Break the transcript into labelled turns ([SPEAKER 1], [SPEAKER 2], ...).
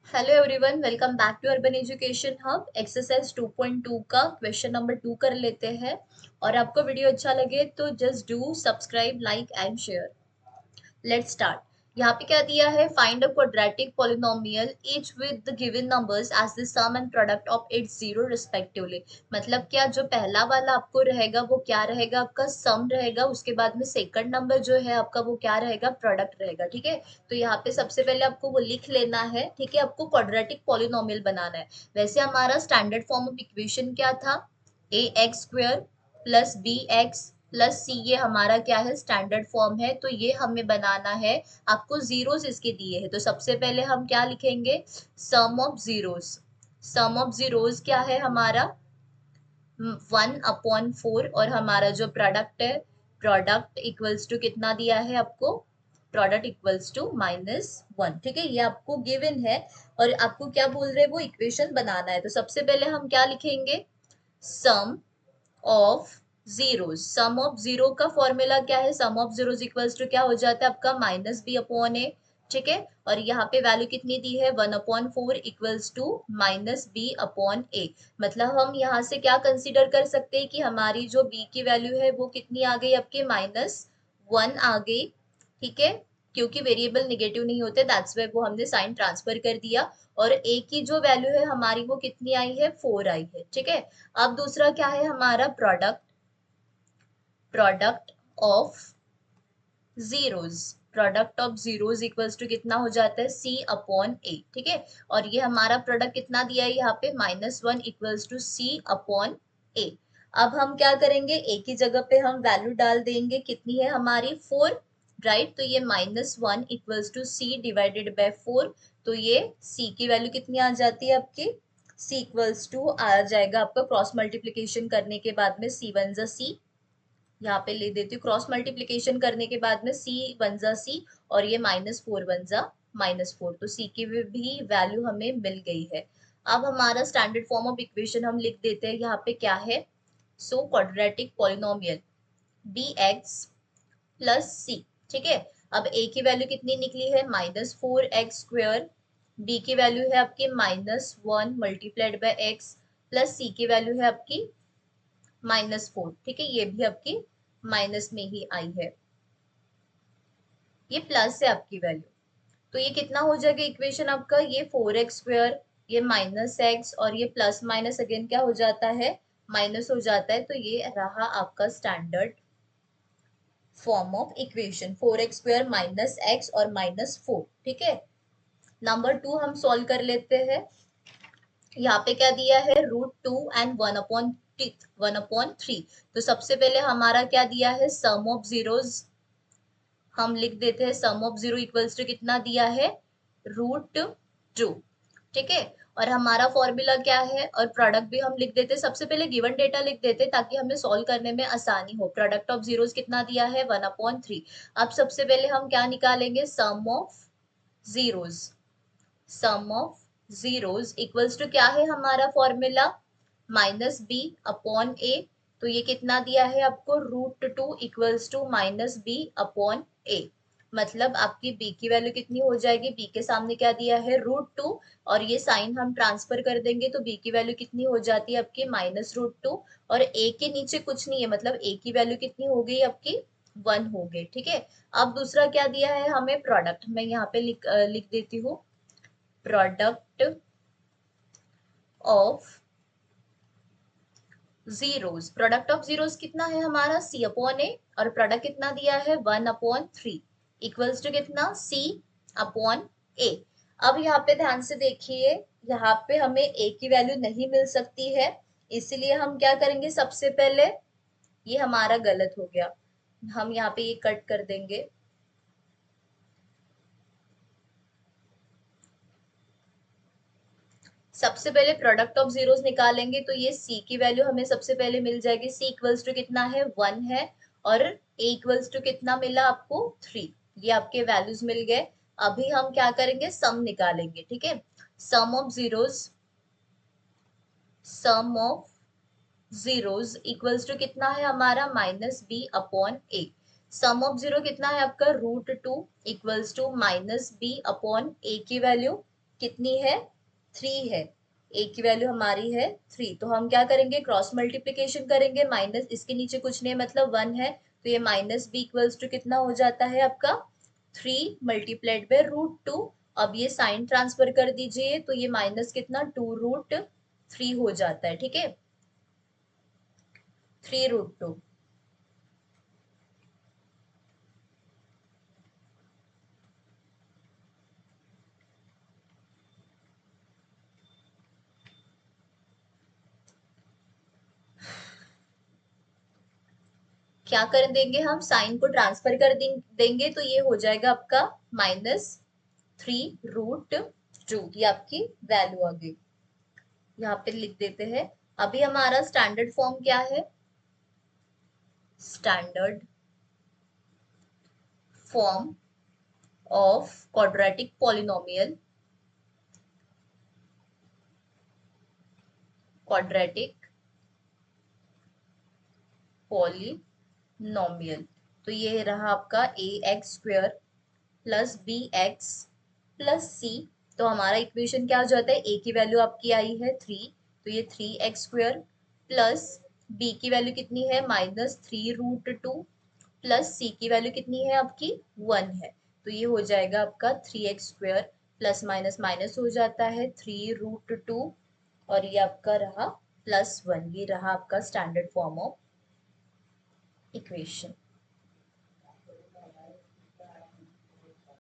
[SPEAKER 1] Hello everyone, welcome back to urban education hub. Exercise 2.2 का question number 2 कर लेते हैं। और आपको वीडियो अच्छा लगे तो just do subscribe, like and share. Let's start. यहाँ पे क्या दिया है, find a quadratic polynomial each with the given numbers as the sum and product of its zero respectively. मतलब क्या जो पहला वाला आपको रहेगा वो क्या रहेगा, आपका सम रहेगा। उसके बाद में सेकंड नंबर जो है आपका वो क्या रहेगा, प्रोडक्ट रहेगा। ठीक है, तो यहाँ पे सबसे पहले आपको वो लिख लेना है। ठीक है, आपको क्वाड्रेटिक पॉलिनोमियल बनाना है। वैसे हमारा स्टैंडर्ड फॉर्म ऑफ इक्वेशन क्या था, a x square plus b x plus c. ये हमारा क्या है, स्टैंडर्ड फॉर्म है। तो ये हमें बनाना है। आपको जीरोस इसके दिए हैं, तो सबसे पहले हम क्या लिखेंगे, sum of zeros. Sum of zeros क्या है हमारा, 1/4। और हमारा जो प्रोडक्ट है, प्रोडक्ट इक्वल्स टू कितना दिया है आपको, प्रोडक्ट इक्वल्स टू -1। ठीक है, ये आपको गिवन है। और आपको क्या बोल रहे हैं, वो इक्वेशन बनाना है। तो सबसे पहले हम क्या लिखेंगे, sum of zeros. Sum of zero का फॉर्मूला क्या है, sum of zeros equals to क्या हो जाता है आपका, -b/a। ठीक है, और यहाँ पे वैल्यू कितनी दी है, 1/4 इक्वल्स टू -b/a। मतलब हम यहाँ से क्या कंसीडर कर सकते हैं कि हमारी जो b की वैल्यू है वो कितनी आ गई, आपके -1 आ गई। ठीक है, क्योंकि वेरिएबल निगेटिव नहीं होते, दैट्स वाई वो हमने साइन ट्रांसफर कर दिया। और a की जो वैल्यू है हमारी वो कितनी आई है, 4 आई है। ठीक है, अब दूसरा क्या है हमारा, product, product of zeros. Product of zeros equals to कितना हो जाता है, c/a। ठीक है, और ये हमारा प्रोडक्ट कितना दिया है यहाँ पे, -1 इक्वल्स टू c/a। अब हम क्या करेंगे, a की जगह पे हम वैल्यू डाल देंगे, कितनी है हमारी, 4। राइट, तो ये -1 इक्वल्स टू c/4। तो ये c की वैल्यू कितनी आ जाती है आपकी, c इक्वल्स टू आ जाएगा आपका, क्रॉस मल्टीप्लीकेशन करने के बाद में c1 जा c, यहाँ पे ले देती हूँ, क्रॉस मल्टीप्लीकेशन करने के बाद में c1 जा c, और ये -4 जा -4। तो c की भी वैल्यू हमें मिल गई है। अब हमारा स्टैंडर्ड फॉर्म ऑफ इक्वेशन हम लिख देते हैं। यहाँ पे क्या है, so quadratic polynomial b x plus c. ठीक है, अब a की वैल्यू कितनी निकली है, -4x²। b की वैल्यू है आपकी -1 multiplied by x, plus c की वैल्यू है आपकी -4। ठीक है, ये भी आपकी माइनस में ही आई है, ये प्लस है आपकी वैल्यू। तो ये कितना हो जाएगा इक्वेशन आपका, ये 4x², ये -x, और ये प्लस माइनस अगेन क्या हो जाता है, माइनस हो जाता है। तो ये रहा आपका standard form of equation, 4x² -x और -4। ठीक है, नंबर 2 हम सॉल्व कर लेते हैं। यहाँ पे क्या दिया है, √2 एंड 1/3। तो सबसे पहले हमारा क्या दिया है, सम ऑफ जीरोस। हम लिख देते हैं सम ऑफ जीरो इक्वल्स टू कितना दिया है, √2। ठीक है, और हमारा फॉर्मूला क्या है, और प्रोडक्ट भी हम लिख देते हैं। सबसे पहले गिवन डेटा लिख देते हैं ताकि हमें सॉल्व करने में आसानी हो। प्रोडक्ट ऑफ जीरोस कितना दिया है, 1/3। अब सबसे पहले हम क्या निकालेंगे, sum of zeros. Sum of zeros equals to क्या है हमारा फॉर्मूला, -b/a। तो ये कितना दिया है आपको, √2 इक्वल्स टू -b/a। मतलब आपकी b की वैल्यू कितनी हो जाएगी, b के सामने क्या दिया है, √2, और ये साइन हम ट्रांसफर कर देंगे तो b की वैल्यू कितनी हो जाती है आपकी, -√2। और a के नीचे कुछ नहीं है, मतलब a की वैल्यू कितनी हो गई आपकी, 1 हो गई। ठीक है, अब दूसरा क्या दिया है हमें, प्रोडक्ट। मैं यहाँ पे लिख देती हूँ, product of zeros. Product of zeros कितना है हमारा, c/a, और प्रोडक्ट कितना दिया है, 1/3 इक्वल्स टू कितना, c/a। अब यहाँ पे ध्यान से देखिए, यहाँ पे हमें a की वैल्यू नहीं मिल सकती है, इसलिए हम क्या करेंगे, सबसे पहले ये हमारा गलत हो गया, हम यहाँ पे ये कट कर देंगे। सबसे पहले प्रोडक्ट ऑफ जीरोस निकालेंगे तो ये c की वैल्यू हमें सबसे पहले मिल जाएगी, c इक्वल्स टू कितना है, 1 है। और a इक्वल्स टू कितना मिला आपको, 3। ये आपके वैल्यूज मिल गए। अभी हम क्या करेंगे, सम निकालेंगे। ठीक है, sum of zeros, sum of zeros equals to कितना है हमारा, -b/a। सम ऑफ जीरो कितना है आपका, √2 इक्वल्स टू -b/a की वैल्यू कितनी है, 3 है, ए की वैल्यू हमारी है 3, तो हम क्या करेंगे, क्रॉस मल्टीप्लीकेशन करेंगे, माइनस इसके नीचे कुछ नहीं मतलब 1 है, तो ये माइनस बी इक्वल्स टू कितना हो जाता है आपका 3 मल्टीप्लाइड बाय रूट 2। अब ये साइन ट्रांसफर कर दीजिए, तो ये माइनस कितना 2√3 हो जाता है, ठीक है, 3√2। क्या कर देंगे हम, साइन को ट्रांसफर कर देंगे, तो ये हो जाएगा आपका -3√2, ये आपकी वैल्यू आ गई, यहाँ पे लिख देते हैं। अभी हमारा स्टैंडर्ड फॉर्म क्या है, standard form of quadratic polynomial, quadratic polynomial, तो ये रहा आपका ax² plus bx plus c, तो हमारा इक्वेशन क्या हो जाता है, a की वैल्यू आपकी आई है 3, तो ये 3x² प्लस b की वैल्यू कितनी है -3√2 प्लस c की वैल्यू कितनी है आपकी 1 है, तो ये हो जाएगा आपका 3x² प्लस माइनस माइनस हो जाता है 3√2, और ये आपका रहा +1, ये रहा आपका स्टैंडर्ड फॉर्म ऑफ इक्वेशन।